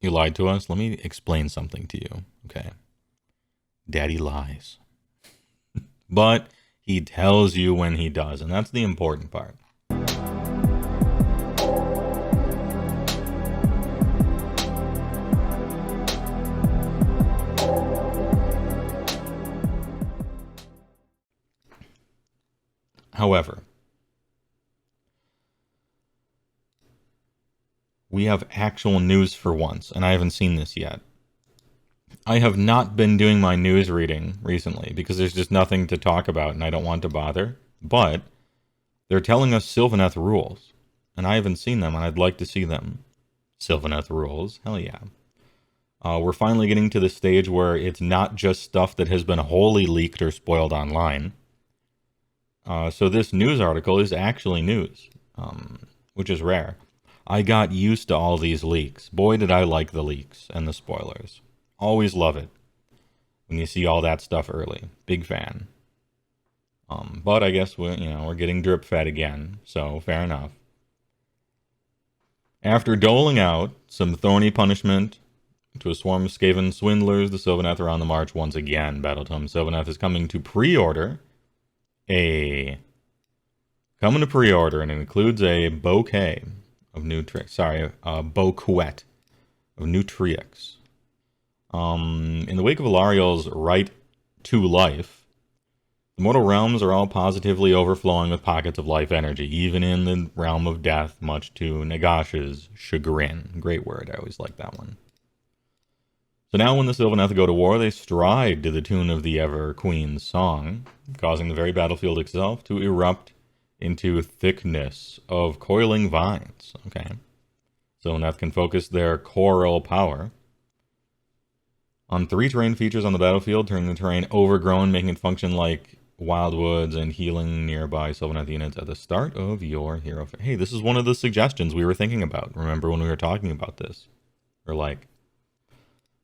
You lied to us? Let me explain something to you, okay? Daddy lies. But he tells you when he does, and that's the important part. However, we have actual news for once, and I haven't seen this yet. I have not been doing my news reading recently because there's just nothing to talk about and I don't want to bother. But they're telling us Sylvaneth rules, and I haven't seen them and I'd like to see them. Sylvaneth rules, hell yeah. We're finally getting to the stage where it's not just stuff that has been wholly leaked or spoiled online. So this news article is actually news, which is rare. I got used to all these leaks. Boy, did I like the leaks and the spoilers. Always love it when you see all that stuff early. Big fan. But I guess we're getting drip fed again, so fair enough. After doling out some thorny punishment to a swarm of Skaven swindlers, the Sylvaneth are on the march once again. Battletom Sylvaneth is coming to pre-order and it includes a bouquet of new tricks. A bouquet of new tricks. In the wake of Alariel's right to life, the mortal realms are all positively overflowing with pockets of life energy, even in the realm of death, much to Nagash's chagrin. Great word, I always like that one. So now when the Sylvaneth go to war, they stride to the tune of the Ever Queen's song, causing the very battlefield itself to erupt into thickness of coiling vines. Okay. Sylvaneth can focus their choral power on 3 terrain features on the battlefield, turning the terrain overgrown, making it function like wildwoods and healing nearby Sylvaneth units at the start of your hero phase. Hey, this is one of the suggestions we were thinking about. Remember when we were talking about this? Or like,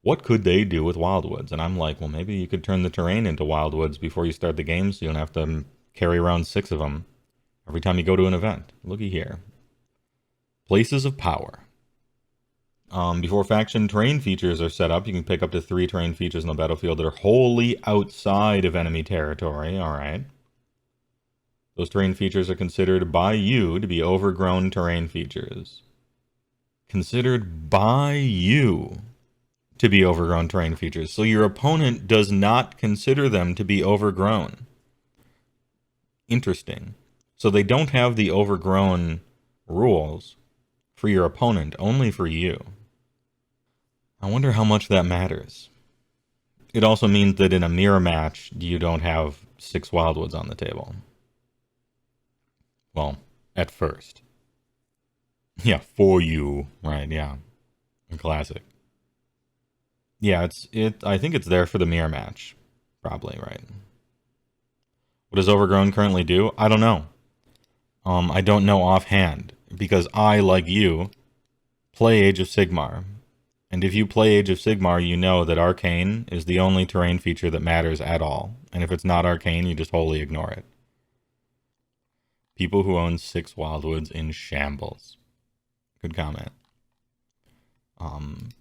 what could they do with wildwoods? And I'm like, well, maybe you could turn the terrain into wildwoods before you start the game so you don't have to carry around 6 of them every time you go to an event. Looky here. Places of power. Before faction terrain features are set up, you can pick up to 3 terrain features on the battlefield that are wholly outside of enemy territory. Alright. Those terrain features are considered by you to be overgrown terrain features. Considered by you to be overgrown terrain features. So your opponent does not consider them to be overgrown. Interesting. So they don't have the overgrown rules for your opponent, only for you. I wonder how much that matters. It also means that in a mirror match, you don't have 6 wildwoods on the table. Well, at first. Yeah, for you. Right, yeah. A classic. Yeah, I think it's there for the mirror match. Probably, right. What does Overgrown currently do? I don't know. I don't know offhand. Because I, like you, play Age of Sigmar. And if you play Age of Sigmar, you know that Arcane is the only terrain feature that matters at all. And if it's not Arcane, you just wholly ignore it. People who own 6 wildwoods in shambles. Good comment.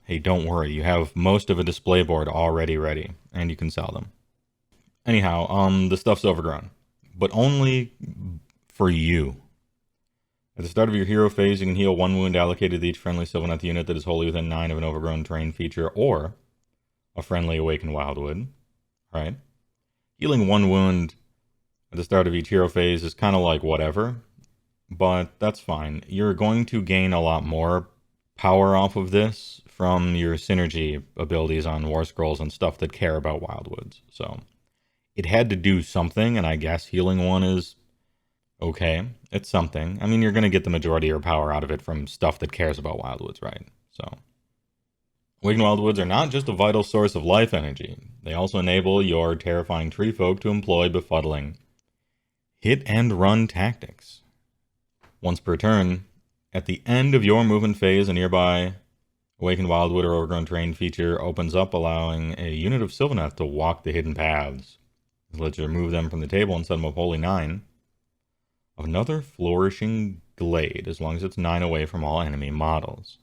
Hey, don't worry. You have most of a display board already ready. And you can sell them. Anyhow, the stuff's overgrown. But only for you. At the start of your hero phase, you can heal 1 wound allocated to each friendly Sylvaneth unit that is wholly within 9 of an overgrown terrain feature, or a friendly Awakened Wildwood. Right? Healing 1 wound at the start of each hero phase is kind of like whatever, but that's fine. You're going to gain a lot more power off of this from your synergy abilities on War Scrolls and stuff that care about Wildwoods. So it had to do something, and I guess healing 1 is okay. It's something. I mean, you're going to get the majority of your power out of it from stuff that cares about Wildwoods, right? So Awakened Wildwoods are not just a vital source of life energy. They also enable your terrifying tree folk to employ befuddling hit and run tactics. Once per turn, at the end of your movement phase, a nearby Awakened Wildwood or Overgrown Terrain feature opens up, allowing a unit of Sylvaneth to walk the hidden paths. This lets you remove them from the table and set them up wholly 9 of another flourishing glade, as long as it's 9 away from all enemy models.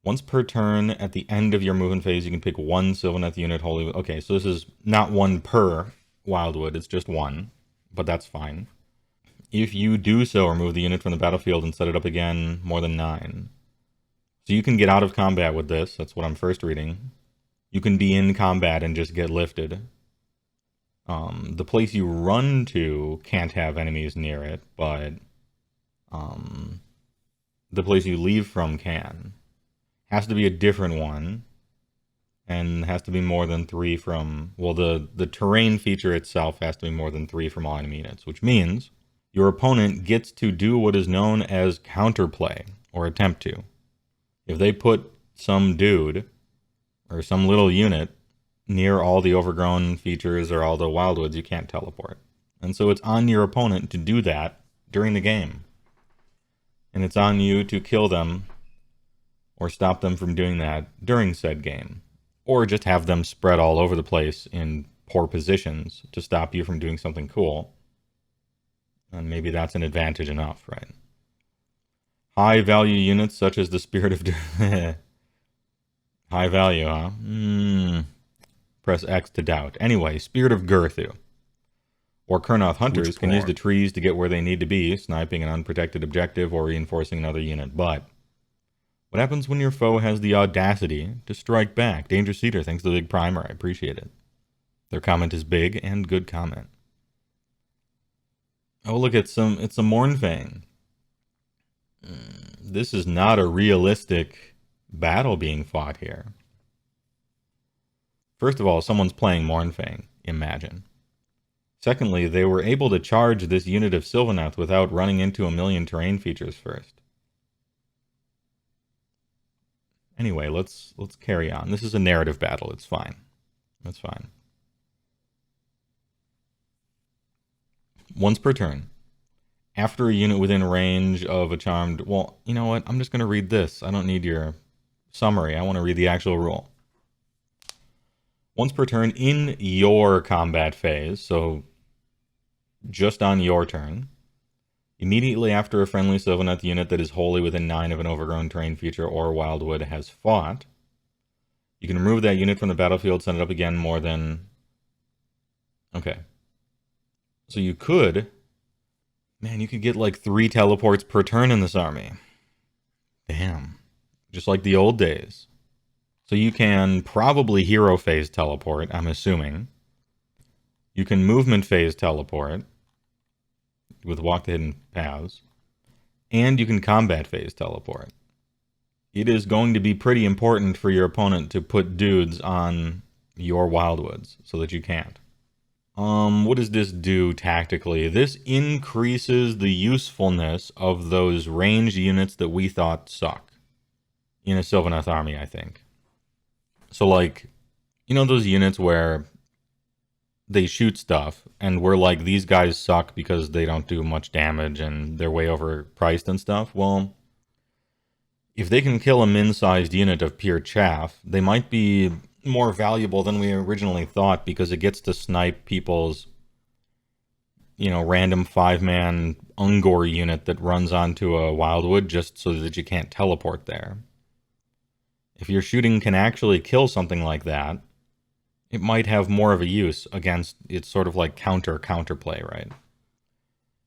Once per turn, at the end of your movement phase, you can pick one Sylvaneth unit wholly. Okay, so this is not one per Wildwood, it's just one, but that's fine. If you do so, remove the unit from the battlefield and set it up again more than 9. So you can get out of combat with this, that's what I'm first reading. You can be in combat and just get lifted. The place you run to can't have enemies near it, but the place you leave from can. Has to be a different one, and has to be more than 3 from... Well, the terrain feature itself has to be more than 3 from all enemy units, which means your opponent gets to do what is known as counterplay, or attempt to. If they put some dude, or some little unit, near all the Overgrown features or all the Wildwoods, you can't teleport. And so it's on your opponent to do that during the game. And it's on you to kill them or stop them from doing that during said game. Or just have them spread all over the place in poor positions to stop you from doing something cool. And maybe that's an advantage enough, right? High value units such as the Spirit of... High value, huh? Press X to doubt. Anyway, Spirit of Girthu or Kurnoth hunters can use the trees to get where they need to be, sniping an unprotected objective or reinforcing another unit. But what happens when your foe has the audacity to strike back? Danger Cedar, thanks to the big primer. I appreciate it. Their comment is big and good comment. Oh, look, it's a Mournfang. This is not a realistic battle being fought here. First of all, someone's playing Mournfang, imagine. Secondly, they were able to charge this unit of Sylvaneth without running into a million terrain features first. Anyway, let's carry on. This is a narrative battle. It's fine. That's fine. Once per turn, after a unit within range of a charmed... Well, you know what? I'm just going to read this. I don't need your summary. I want to read the actual rule. Once per turn in your combat phase, so just on your turn, immediately after a friendly Sylvaneth unit that is wholly within 9 of an Overgrown terrain feature or Wildwood has fought, you can remove that unit from the battlefield, send it up again more than... Okay. So you could... Man, you could get like 3 teleports per turn in this army. Damn. Just like the old days. So you can probably hero phase teleport, I'm assuming. You can movement phase teleport with Walk the Hidden Paths. And you can combat phase teleport. It is going to be pretty important for your opponent to put dudes on your Wildwoods so that you can't. What does this do tactically? This increases the usefulness of those ranged units that we thought suck in a Sylvaneth army, I think. So, like, you know those units where they shoot stuff, and we're like, these guys suck because they don't do much damage and they're way overpriced and stuff? Well, if they can kill a min-sized unit of pure chaff, they might be more valuable than we originally thought because it gets to snipe people's, you know, random 5-man Ungor unit that runs onto a Wildwood just so that you can't teleport there. If your shooting can actually kill something like that, it might have more of a use against... It's sort of like counterplay, right?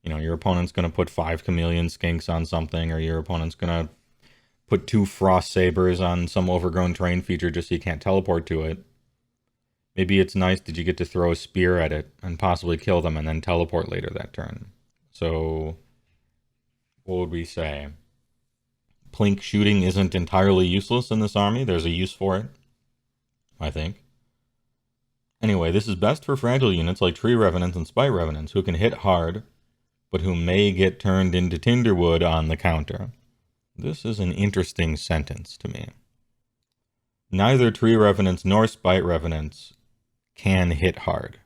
You know, your opponent's going to put 5 Chameleon Skinks on something, or your opponent's going to put 2 Frost Sabers on some Overgrown terrain feature just so you can't teleport to it. Maybe it's nice that you get to throw a spear at it and possibly kill them and then teleport later that turn. So, what would we say? Plink shooting isn't entirely useless in this army. There's a use for it, I think. Anyway, this is best for fragile units like Tree Revenants and Spite Revenants, who can hit hard, but who may get turned into Tinderwood on the counter. This is an interesting sentence to me. Neither Tree Revenants nor Spite Revenants can hit hard.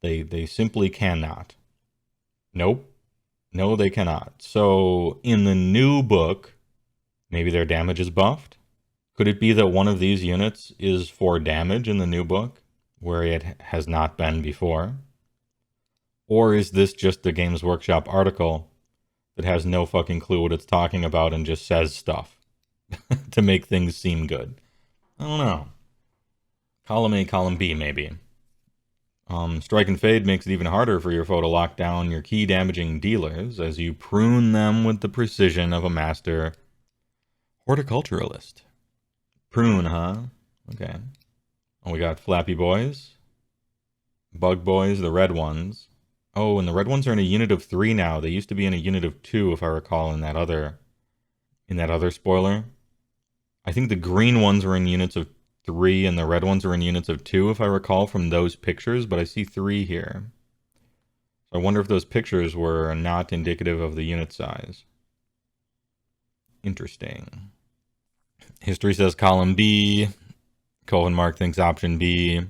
They simply cannot. Nope. No, they cannot. So, in the new book, maybe their damage is buffed? Could it be that one of these units is for damage in the new book, where it has not been before? Or is this just a Games Workshop article that has no fucking clue what it's talking about and just says stuff? to make things seem good. I don't know. Column A, column B, maybe. Strike and Fade makes it even harder for your foe to lock down your key damaging dealers as you prune them with the precision of a master horticulturalist. Prune, huh? Okay. Oh, we got Flappy Boys. Bug Boys, the red ones. Oh, and the red ones are in a unit of 3 now. They used to be in a unit of 2, if I recall, in that other spoiler. I think the green ones were in units of 3 and the red ones are in units of 2, if I recall from those pictures, but I see 3 here. So I wonder if those pictures were not indicative of the unit size. Interesting. History says column B. Cohen Mark thinks option B.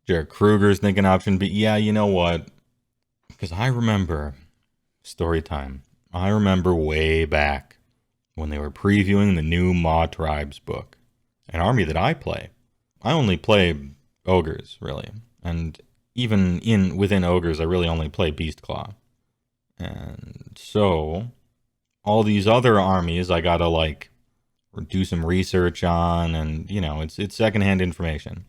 Jared Kruger's thinking option B. Yeah, you know what? Because I remember, story time, I remember way back when they were previewing the new Maw Tribes book. An army that I play. I only play ogres, really. And even within ogres, I really only play Beastclaw. And so, all these other armies I gotta, like, do some research on, and, you know, it's secondhand information.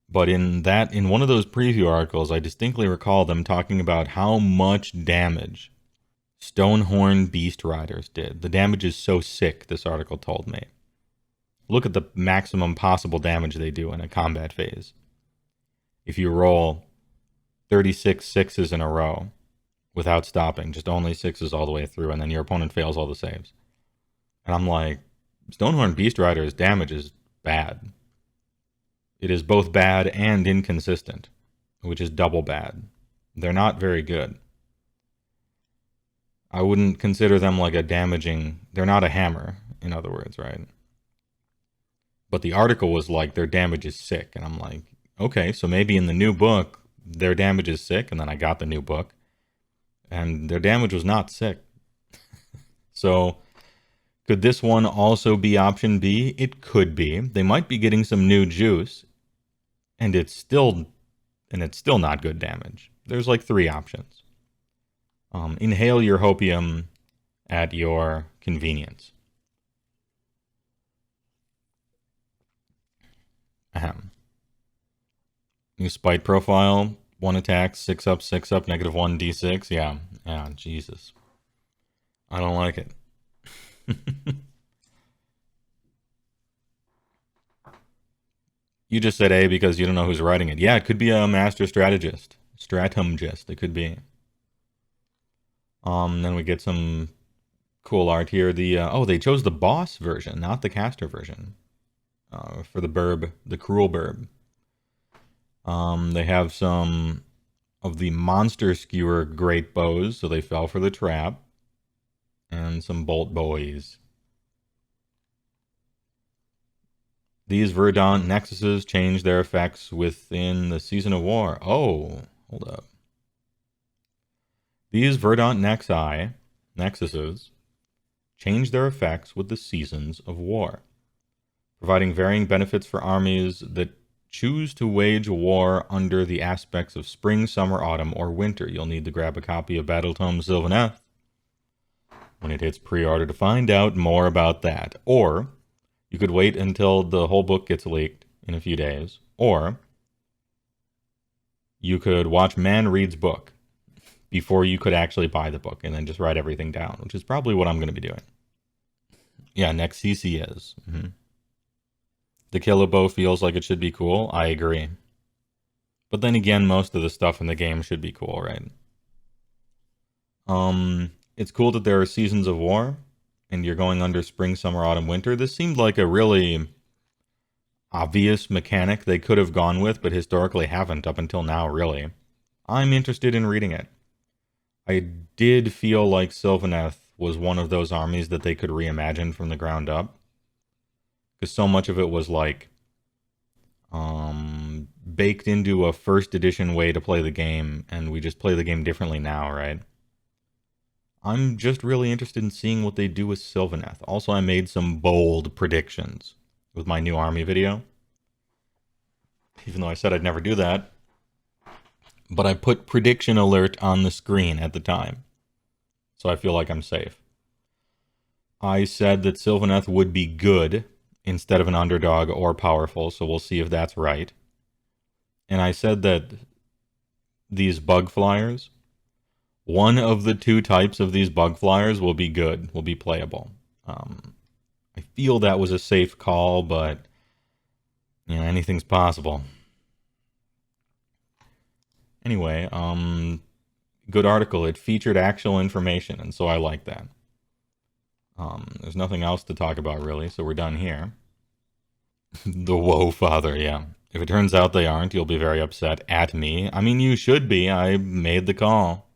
But in one of those preview articles, I distinctly recall them talking about how much damage Stonehorn Beast Riders did. The damage is so sick, this article told me. Look at the maximum possible damage they do in a combat phase. If you roll 36 sixes in a row without stopping, just only sixes all the way through, and then your opponent fails all the saves. And I'm like, Stonehorn Beast Rider's damage is bad. It is both bad and inconsistent, which is double bad. They're not very good. I wouldn't consider them like a damaging... They're not a hammer, in other words, right? But the article was like, their damage is sick. And I'm like, okay, so maybe in the new book, their damage is sick. And then I got the new book. And their damage was not sick. So, could this one also be option B? It could be. They might be getting some new juice. And it's still not good damage. There's like 3 options. Inhale your hopium at your convenience. Ahem. New spite profile. 1 attack, 6 up, -1 d6. Yeah, Jesus. I don't like it. You just said A because you don't know who's writing it. Yeah, it could be a master strategist. Stratumgist, it could be. Then we get some cool art here. They chose the boss version, not the caster version. For the burb, the cruel burb. They have some of the monster skewer great bows, so they fell for the trap. And some bolt boys. These Verdant Nexuses change their effects within the Season of War. Oh, hold up. These Verdant Nexuses change their effects with the Seasons of War, providing varying benefits for armies that choose to wage war under the aspects of spring, summer, autumn, or winter. You'll need to grab a copy of Battletom Sylvaneth when it hits pre-order to find out more about that. Or you could wait until the whole book gets leaked in a few days. Or you could watch Man Reed's book before you could actually buy the book and then just write everything down, which is probably what I'm going to be doing. Yeah, next CC is. The Killer Bow feels like it should be cool. I agree. But then again, most of the stuff in the game should be cool, right? It's cool that there are Seasons of War, and you're going under spring, summer, autumn, winter. This seemed like a really obvious mechanic they could have gone with, but historically haven't up until now, really. I'm interested in reading it. I did feel like Sylvaneth was one of those armies that they could reimagine from the ground up. Because so much of it was like baked into a first edition way to play the game, and we just play the game differently now, right? I'm just really interested in seeing what they do with Sylvaneth. Also, I made some bold predictions with my new army video. Even though I said I'd never do that. But I put prediction alert on the screen at the time. So I feel like I'm safe. I said that Sylvaneth would be good instead of an underdog or powerful, so we'll see if that's right. And I said that these bug flyers, one of the two types of these bug flyers will be good, will be playable. I feel that was a safe call, but anything's possible. Anyway, good article. It featured actual information, and so I like that. There's nothing else to talk about really, so we're done here. The woe father, yeah. If it turns out they aren't, you'll be very upset at me. I mean, you should be. I made the call.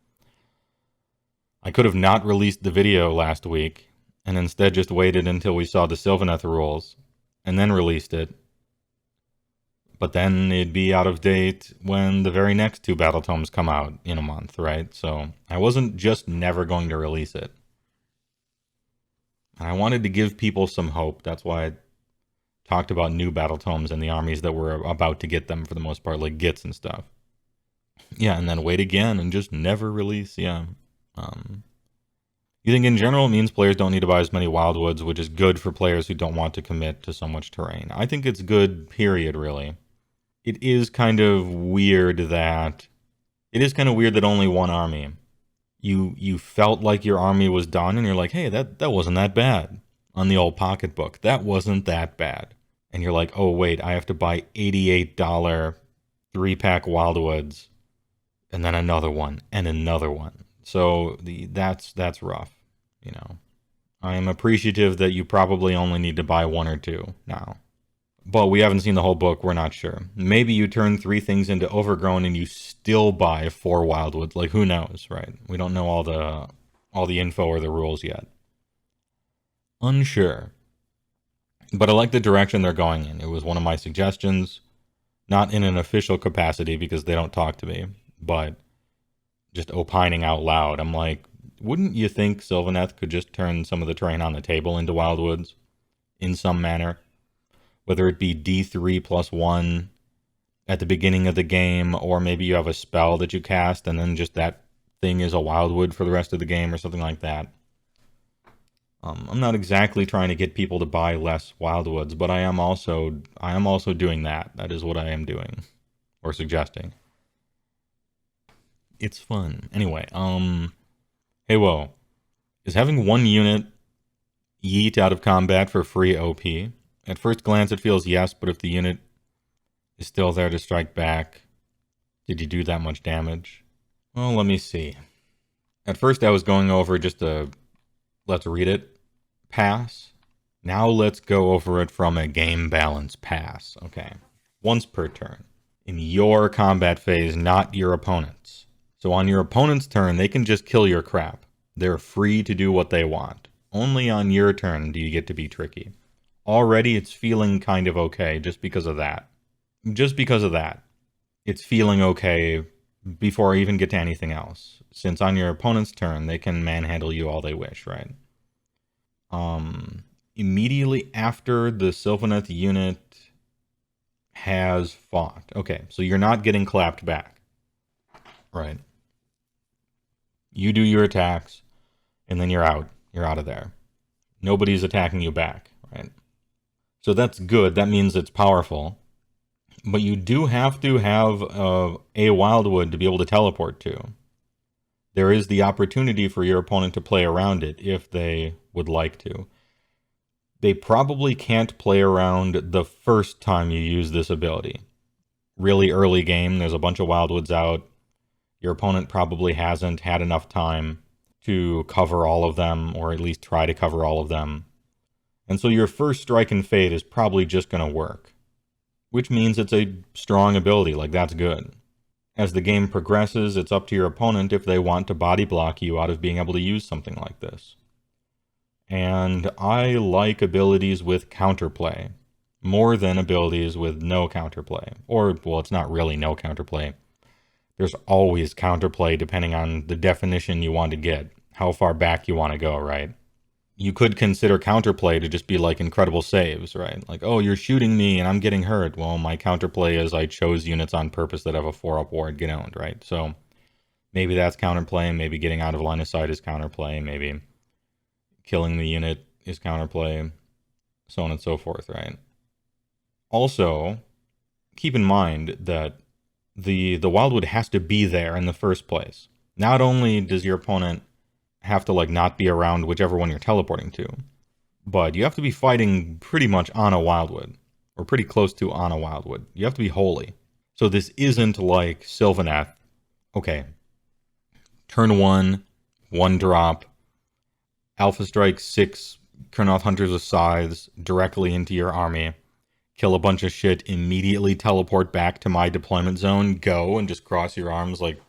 I could have not released the video last week, and instead just waited until we saw the Sylvaneth rules, and then released it. But then it'd be out of date when the very next two Battletoms come out in a month, right? So I wasn't just never going to release it. And I wanted to give people some hope. That's why I talked about new Battletoms and the armies that were about to get them for the most part, like Gits and stuff. Yeah, and then wait again and just never release, yeah. You think in general it means players don't need to buy as many Wildwoods, which is good for players who don't want to commit to so much terrain. I think it's good, period, really. It is kind of weird that only one army. You felt like your army was done, and you're like, hey, that wasn't that bad. On the old pocketbook, that wasn't that bad. And you're like, oh wait, I have to buy $88 3-pack Wildwoods, and then another one, and another one. So that's rough, I am appreciative that you probably only need to buy one or two now. But we haven't seen the whole book, we're not sure. Maybe you turn 3 things into Overgrown and you still buy 4 Wildwoods. Like, who knows, right? We don't know all the info or the rules yet. Unsure. But I like the direction they're going in. It was one of my suggestions. Not in an official capacity because they don't talk to me, but just opining out loud. I'm like, wouldn't you think Sylvaneth could just turn some of the terrain on the table into Wildwoods in some manner? Whether it be D3 plus 1 at the beginning of the game, or maybe you have a spell that you cast and then just that thing is a Wildwood for the rest of the game or something like that. I'm not exactly trying to get people to buy less Wildwoods, but I am also doing that. That is what I am doing or suggesting. It's fun. Anyway, Heywoah, is having one unit yeet out of combat for free OP? At first glance, it feels yes, but if the unit is still there to strike back, did you do that much damage? Well, let me see. At first, I was going over just a let's read it pass. Now let's go over it from a game balance pass. Okay. Once per turn. In your combat phase, not your opponent's. So on your opponent's turn, they can just kill your crap. They're free to do what they want. Only on your turn do you get to be tricky. Already it's feeling kind of okay just because of that. Just because of that. It's feeling okay before I even get to anything else. Since on your opponent's turn, they can manhandle you all they wish, right? Immediately after the Sylvaneth unit has fought. Okay, so you're not getting clapped back. Right. You do your attacks, and then you're out. You're out of there. Nobody's attacking you back, right? So that's good. That means it's powerful. But you do have to have a Wildwood to be able to teleport to. There is the opportunity for your opponent to play around it if they would like to. They probably can't play around the first time you use this ability. Really early game, there's a bunch of Wildwoods out. Your opponent probably hasn't had enough time to cover all of them, or at least try to cover all of them. And so your first strike and fade is probably just going to work. Which means it's a strong ability, like that's good. As the game progresses, it's up to your opponent if they want to body block you out of being able to use something like this. And I like abilities with counterplay, more than abilities with no counterplay. Or, well, it's not really no counterplay. There's always counterplay depending on the definition you want to get, how far back you want to go, right? You could consider counterplay to just be like incredible saves, right? Like, oh, you're shooting me and I'm getting hurt. Well, my counterplay is I chose units on purpose that have a 4-up ward, get owned, right? So maybe that's counterplay. Maybe getting out of line of sight is counterplay. Maybe killing the unit is counterplay, so on and so forth, right? Also, keep in mind that the Wildwood has to be there in the first place. Not only does your opponent have to, like, not be around whichever one you're teleporting to, but you have to be fighting pretty much on a Wildwood, or pretty close to on a Wildwood. You have to be holy. So this isn't like Sylvaneth. Okay, turn 1 drop, Alpha Strike 6 Kurnoth Hunters with Scythes directly into your army, kill a bunch of shit, immediately teleport back to my deployment zone, go, and just cross your arms like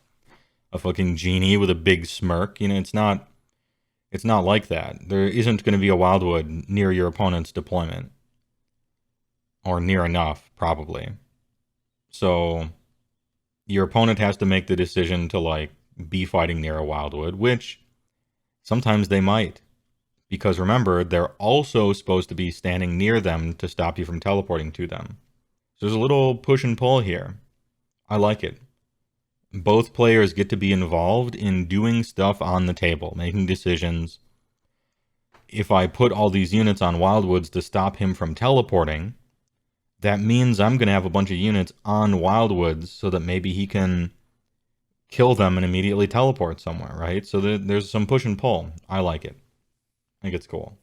a fucking genie with a big smirk. You know, it's not like that. There isn't going to be a Wildwood near your opponent's deployment. Or near enough, probably. So your opponent has to make the decision to, like, be fighting near a Wildwood, which sometimes they might. Because remember, they're also supposed to be standing near them to stop you from teleporting to them. So there's a little push and pull here. I like it. Both players get to be involved in doing stuff on the table, making decisions. If I put all these units on Wildwoods to stop him from teleporting, that means I'm going to have a bunch of units on Wildwoods so that maybe he can kill them and immediately teleport somewhere, right? So there's some push and pull. I like it. I think it's cool.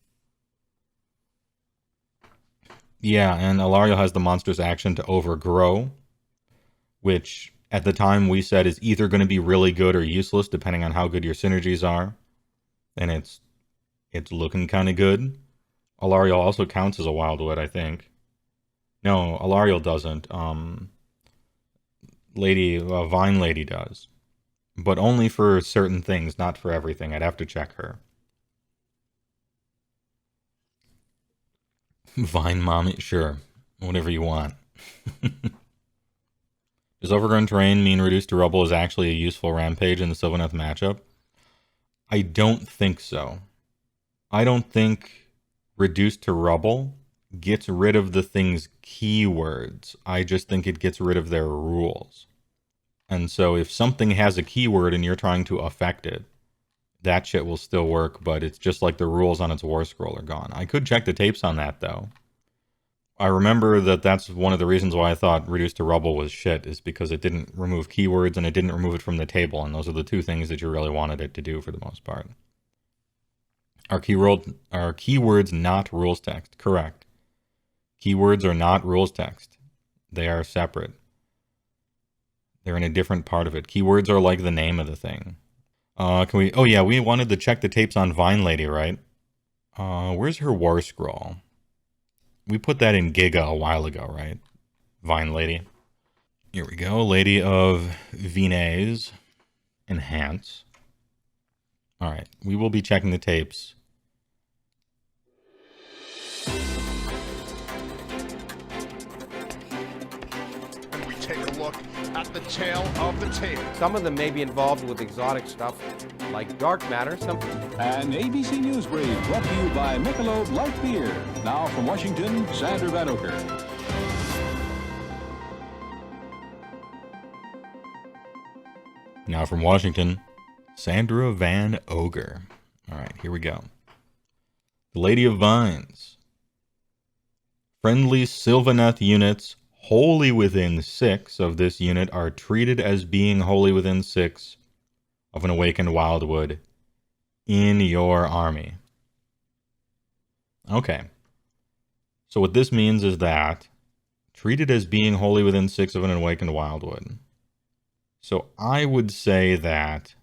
Yeah, and Alario has the monster's action to overgrow, which at the time we said is either going to be really good or useless depending on how good your synergies are. And it's looking kind of good. Alario also counts as a Wildwood, I think. No, Alario doesn't. Vine Lady does. But only for certain things, not for everything. I'd have to check her. Vine Mommy? Sure. Whatever you want. Does Overgrown Terrain mean reduced to rubble is actually a useful rampage in the Sylvaneth matchup? I don't think so. I don't think reduced to rubble gets rid of the thing's keywords. I just think it gets rid of their rules. And so if something has a keyword and you're trying to affect it, that shit will still work, but it's just like the rules on its War Scroll are gone. I could check the tapes on that, though. I remember that that's one of the reasons why I thought Reduced to Rubble was shit, is because it didn't remove keywords and it didn't remove it from the table, and those are the two things that you really wanted it to do for the most part. Are keywords not rules text? Correct. Keywords are not rules text. They are separate. They're in a different part of it. Keywords are like the name of the thing. Oh yeah, we wanted to check the tapes on Vine Lady, right? Where's her War Scroll? We put that in Giga a while ago, right? Vine Lady. Here we go. Lady of Vines. Enhance. Alright, we will be checking the tapes. And we take a look at the tail of the tape. Some of them may be involved with exotic stuff, like dark matter. An ABC News Brief brought to you by Michelob Light Beer. Now from Washington, Sandra Van Oker. Now from Washington, Sandra Van Oger. Alright, here we go. The Lady of Vines. Friendly Sylvaneth units wholly within 6 of this unit are treated as being wholly within 6 of an awakened Wildwood in your army. Okay. So what this means is that treated as being wholly within 6 of an awakened Wildwood. So I would say that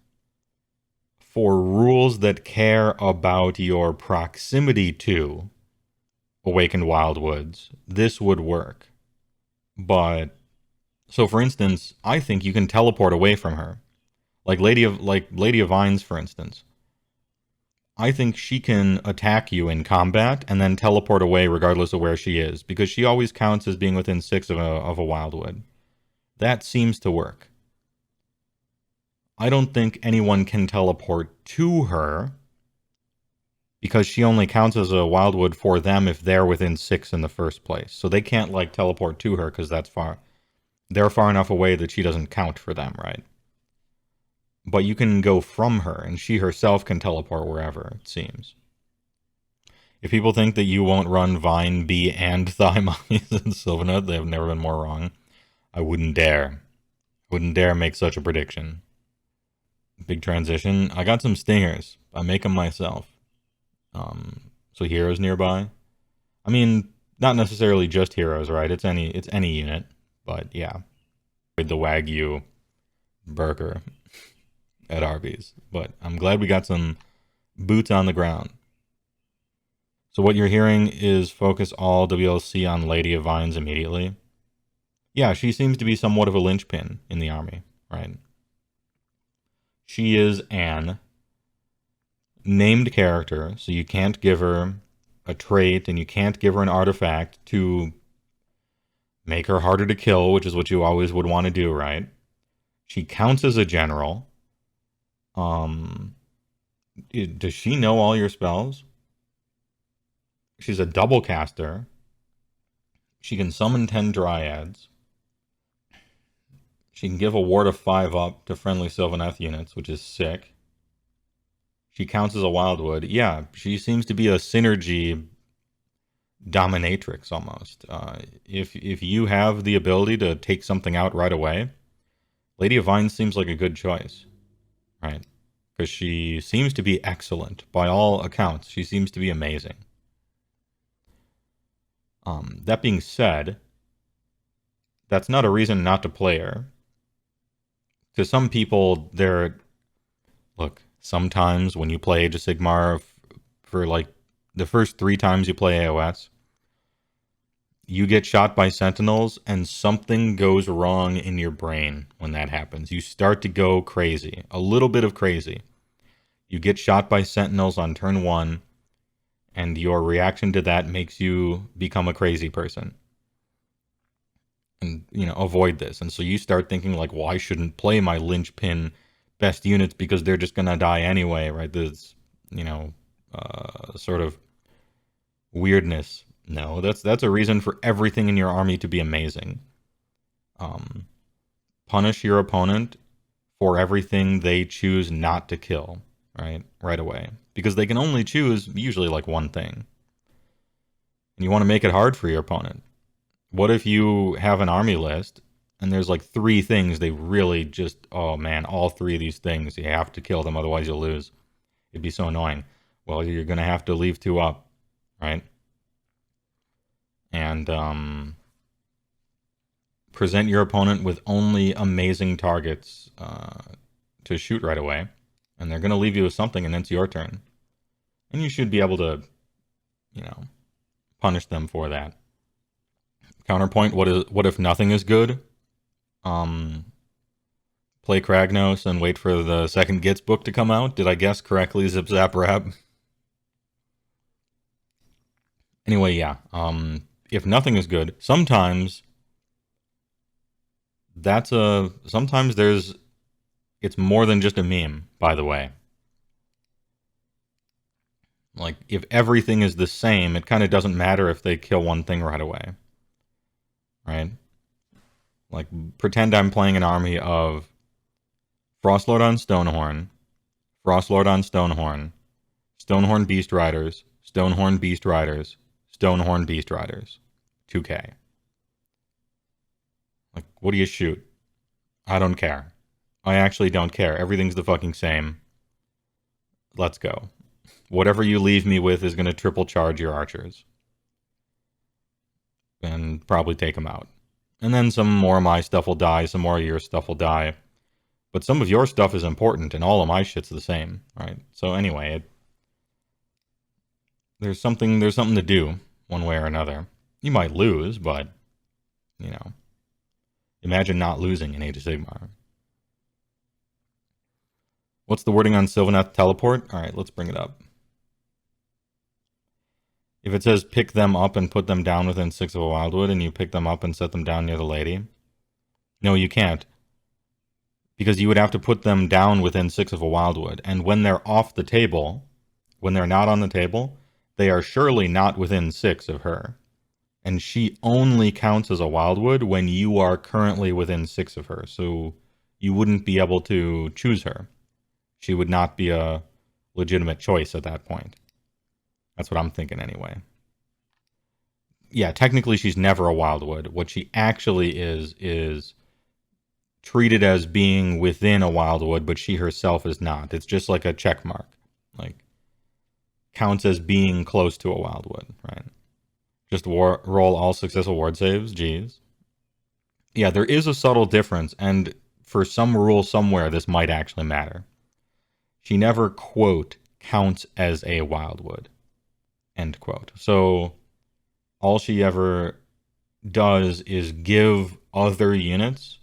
for rules that care about your proximity to awakened Wildwoods, this would work. But, so for instance, I think you can teleport away from her. Like Lady of Vines, for instance. I think she can attack you in combat and then teleport away regardless of where she is, because she always counts as being within 6 of a Wildwood. That seems to work. I don't think anyone can teleport to her, because she only counts as a Wildwood for them if they're within 6 in the first place. So they can't, like, teleport to her because that's far. They're far enough away that she doesn't count for them, right? But you can go from her, and she herself can teleport wherever, it seems. If people think that you won't run Vine, Bee, and Thigh Mummies in Sylvaneth, they have never been more wrong. I wouldn't dare. Wouldn't dare make such a prediction. Big transition. I got some stingers. I make them myself. So heroes nearby. I mean, not necessarily just heroes, right? It's any unit, but yeah. The Wagyu burger at Arby's, but I'm glad we got some boots on the ground. So what you're hearing is focus all WLC on Lady of Vines immediately. Yeah, she seems to be somewhat of a linchpin in the army, right? She is an named character, so you can't give her a trait and you can't give her an artifact to make her harder to kill, which is what you always would want to do, right? She counts as a general. Does she know all your spells? She's a double caster. She can summon 10 dryads. She can give a ward of 5 up to friendly Sylvaneth units, which is sick. She counts as a wildwood. Yeah, she seems to be a synergy dominatrix almost. If you have the ability to take something out right away, Lady of Vines seems like a good choice, right? Because she seems to be excellent. By all accounts, she seems to be amazing. That being said, that's not a reason not to play her. To some people, look, sometimes when you play Age of Sigmar for like the first 3 times you play AOS, you get shot by sentinels and something goes wrong in your brain when that happens. You start to go crazy, a little bit of crazy. You get shot by sentinels on turn 1, and your reaction to that makes you become a crazy person. And, avoid this. And so you start thinking like, well, I shouldn't play my linchpin best units because they're just going to die anyway, right? This, sort of weirdness. No, that's a reason for everything in your army to be amazing. Punish your opponent for everything they choose not to kill, right away. Because they can only choose usually like one thing. And you want to make it hard for your opponent. What if you have an army list and there's like 3 things they really just, oh man, all 3 of these things, you have to kill them, otherwise you'll lose. It'd be so annoying. Well, you're going to have to leave 2 up, right? And present your opponent with only amazing targets to shoot right away. And they're going to leave you with something, and then it's your turn. And you should be able to, punish them for that. Counterpoint, what if nothing is good? Play Kragnos and wait for the second Gits book to come out? Did I guess correctly, Zip Zap Rap? Anyway, yeah. If nothing is good, sometimes it's more than just a meme, by the way. Like, if everything is the same, it kind of doesn't matter if they kill one thing right away. Right? Like, pretend I'm playing an army of Frostlord on Stonehorn, Frostlord on Stonehorn, Stonehorn Beast Riders, Stonehorn Beast Riders, Stonehorn Beast Riders. 2K. Like, what do you shoot? I don't care. I actually don't care. Everything's the fucking same. Let's go. Whatever you leave me with is going to triple charge your archers. And probably take them out. And then some more of my stuff will die, some more of your stuff will die. But some of your stuff is important, and all of my shit's the same, right? So anyway, there's something to do, one way or another. You might lose, but, imagine not losing in Age of Sigmar. What's the wording on Silvernet Teleport? Alright, let's bring it up. If it says pick them up and put them down within 6 of a wildwood, and you pick them up and set them down near the lady, no, you can't. Because you would have to put them down within 6 of a wildwood. And when they're off the table, when they're not on the table, they are surely not within 6 of her. And she only counts as a wildwood when you are currently within 6 of her. So you wouldn't be able to choose her. She would not be a legitimate choice at that point. That's what I'm thinking anyway. Yeah, technically she's never a Wildwood. What she actually is treated as being within a Wildwood, but she herself is not. It's just like a check mark. Like, counts as being close to a Wildwood, right? Just roll all successful ward saves. Geez. Yeah, there is a subtle difference, and for some rule somewhere, this might actually matter. She never, quote, counts as a Wildwood, end quote. So all she ever does is give other units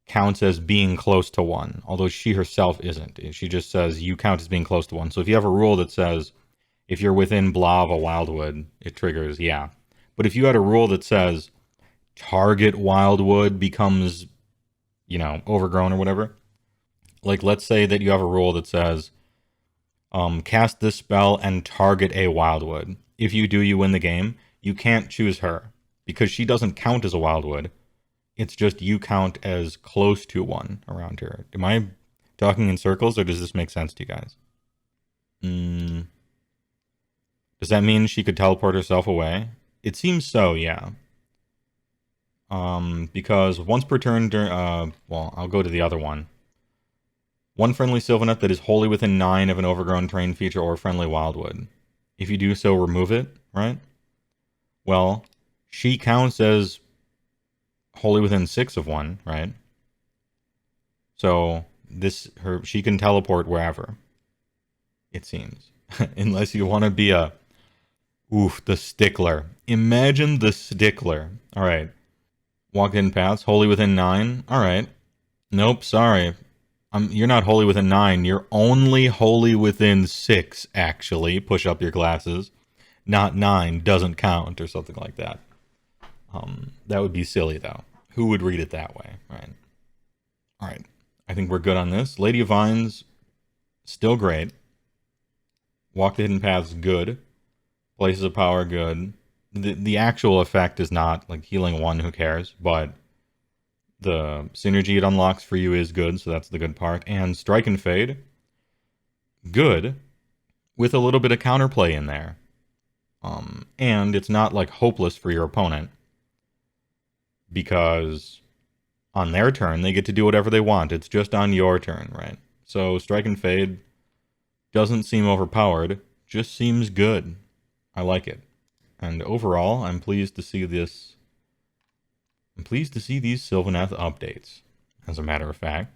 counts as being close to 1, although she herself isn't. She just says you count as being close to 1. So if you have a rule that says if you're within blah of a Wildwood, it triggers, yeah. But if you had a rule that says target Wildwood becomes, overgrown or whatever, like let's say that you have a rule that says cast this spell and target a Wildwood. If you do, you win the game. You can't choose her because she doesn't count as a Wildwood. It's just you count as close to 1 around her. Am I talking in circles, or does this make sense to you guys? Does that mean she could teleport herself away? It seems so, yeah. Because once per turn during... well, I'll go to the other one. One friendly Sylvaneth that is wholly within 9 of an overgrown terrain feature or friendly Wildwood. If you do so, remove it, right? Well, she counts as wholly within 6 of 1, right? So she can teleport wherever, it seems. Unless you want to be the stickler. Imagine the stickler. All right. Walked in paths, wholly within 9. All right. Nope, sorry. You're not wholly within 9. You're only wholly within 6, actually. Push up your glasses. Not 9, doesn't count, or something like that. That would be silly, though. Who would read it that way, right? All right. I think we're good on this. Lady of Vines, still great. Walk the Hidden Paths, good. Places of Power, good. The actual effect is not, like, healing 1, who cares? But the synergy it unlocks for you is good, so that's the good part. And Strike and Fade, good, with a little bit of counterplay in there. And it's not, like, hopeless for your opponent, because on their turn, they get to do whatever they want. It's just on your turn, right? So Strike and Fade doesn't seem overpowered, just seems good. I like it. And overall, I'm pleased to see this. I'm pleased to see these Sylvaneth updates, as a matter of fact.